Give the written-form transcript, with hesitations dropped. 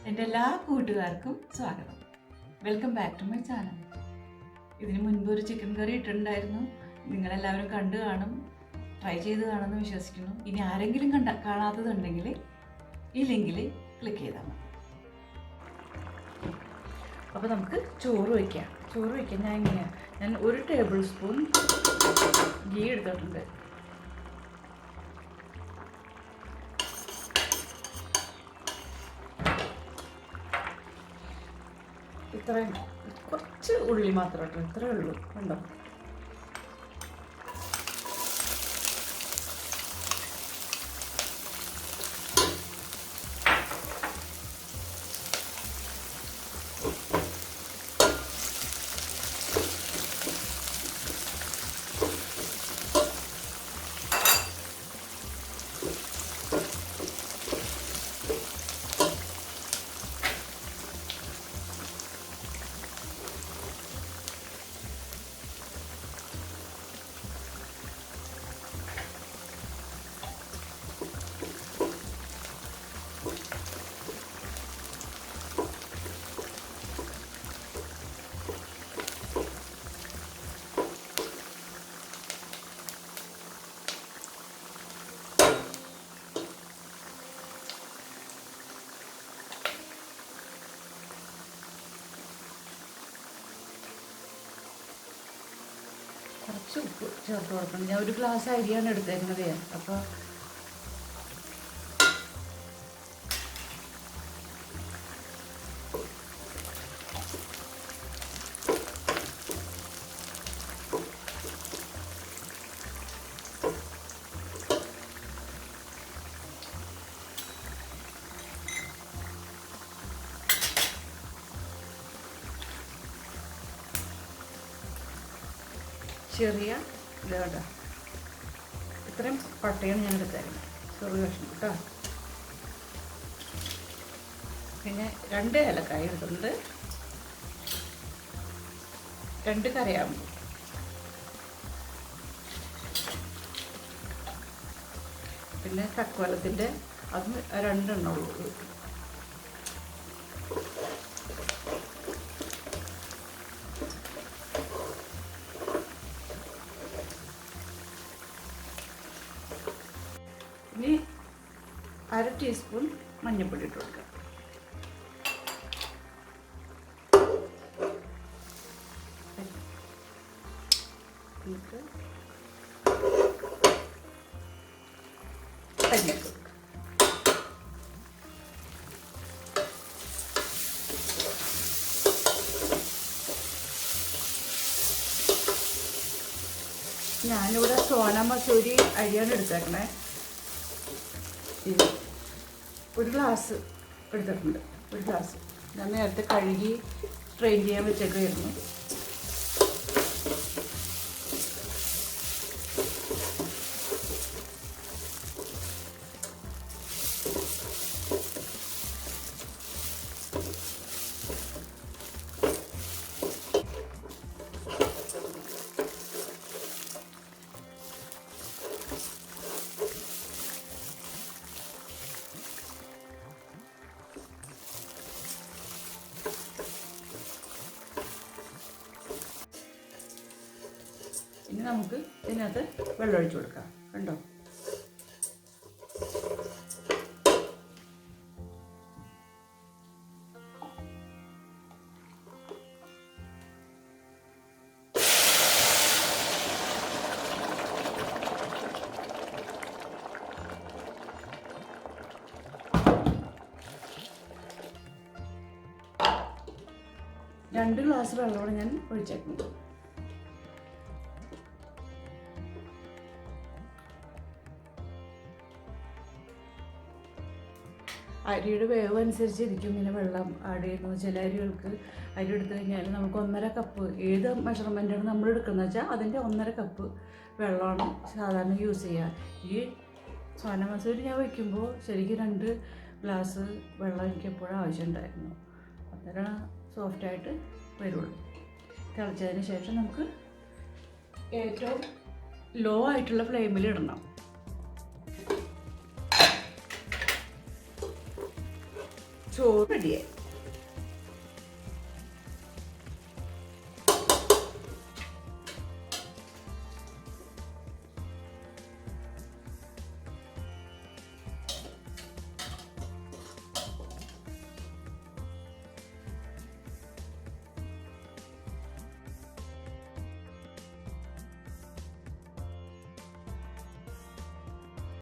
എൻ്റെ എല്ലാ കൂട്ടുകാർക്കും സ്വാഗതം. Welcome back to my channel. ഇതിന് മുൻപ് ഒരു ചിക്കൻ കറി ഇട്ടിട്ടുണ്ടായിരുന്നു. നിങ്ങളെല്ലാവരും കണ്ടു കാണും, ട്രൈ ചെയ്ത് കാണുമെന്ന് വിശ്വസിക്കുന്നു. ഇനി ആരെങ്കിലും കാണാത്തതുണ്ടെങ്കിൽ ഈ ലിങ്കിൽ ക്ലിക്ക് ചെയ്താൽ മതി. അപ്പോൾ നമുക്ക് ചോറ് വയ്ക്കാം. ഞാൻ 1 ടേബിൾ സ്പൂൺ ഗീ എടുത്തിട്ടുണ്ട്. ഇത്രയും കുറച്ച് ഉള്ളി മാത്രം കേട്ടോ, ഇത്രയേ ഉള്ളൂ. കണ്ടോ, കുറച്ച് ഉപ്പ് ചേർത്ത് കൊടുക്കണം. ഞാൻ 1 ഗ്ലാസ് അരിയാണ് എടുത്തേക്കുന്നത്. അപ്പോൾ ചെറിയ ഇതാ, ഇത്രയും പട്ടയാണ് ഞാൻ എടുത്തായിരുന്നു, ചെറിയ കഷ്ണം കേട്ടോ. പിന്നെ 2 ഏലക്കായ എടുത്തിട്ടുണ്ട്, 2 കരയാമ്പൂ, പിന്നെ തക്കോലത്തിൻ്റെ അത് 2 എണ്ണം ഉള്ളൂ. ഇനി 1/2 ടീസ്പൂൺ മഞ്ഞൾപ്പൊടി ഇട്ട് കൊടുക്കാം. ഞാനിവിടെ സോന മസൂരി അരിയാണ് എടുത്തേക്കണേ. 1 ഗ്ലാസ് എടുത്തിട്ടുണ്ട്. 1 ഗ്ലാസ് ഞാൻ നേരത്തെ കഴുകി സ്ട്രെയിൻ ചെയ്യാൻ വെച്ചേക്കായിരുന്നു. ഇനി നമുക്ക് ഇതിനകത്ത് വെള്ളം ഒഴിച്ചു കൊടുക്കാം. കണ്ടോ, രണ്ട് ഗ്ലാസ് വെള്ളമാണ് ഞാൻ ഒഴിച്ചേക്കുന്നത്. അരിയുടെ വേവ് അനുസരിച്ചിരിക്കും ഇങ്ങനെ വെള്ളം ആഡ് ചെയ്യുന്നത്. ചില അരികൾക്ക് അരി എടുത്തു കഴിഞ്ഞാൽ നമുക്ക് 1.5 കപ്പ്, ഏത് മെഷർമെൻറ്റാണ് നമ്മൾ എടുക്കുന്നത് വെച്ചാൽ അതിൻ്റെ 1.5 കപ്പ് വെള്ളമാണ് സാധാരണ യൂസ് ചെയ്യുക. ഈ സോന മസൂരി ഞാൻ വയ്ക്കുമ്പോൾ ശരിക്കും 2 ഗ്ലാസ് വെള്ളം എനിക്ക് എപ്പോഴും ആവശ്യമുണ്ടായിരുന്നു. അന്നേരം സോഫ്റ്റായിട്ട് വരുള്ളൂ. തിളച്ചതിന് ശേഷം നമുക്ക് ഏറ്റവും ലോ ആയിട്ടുള്ള ഫ്ലെയിമിൽ ഇടണം. ചോറ് റെഡിയായി.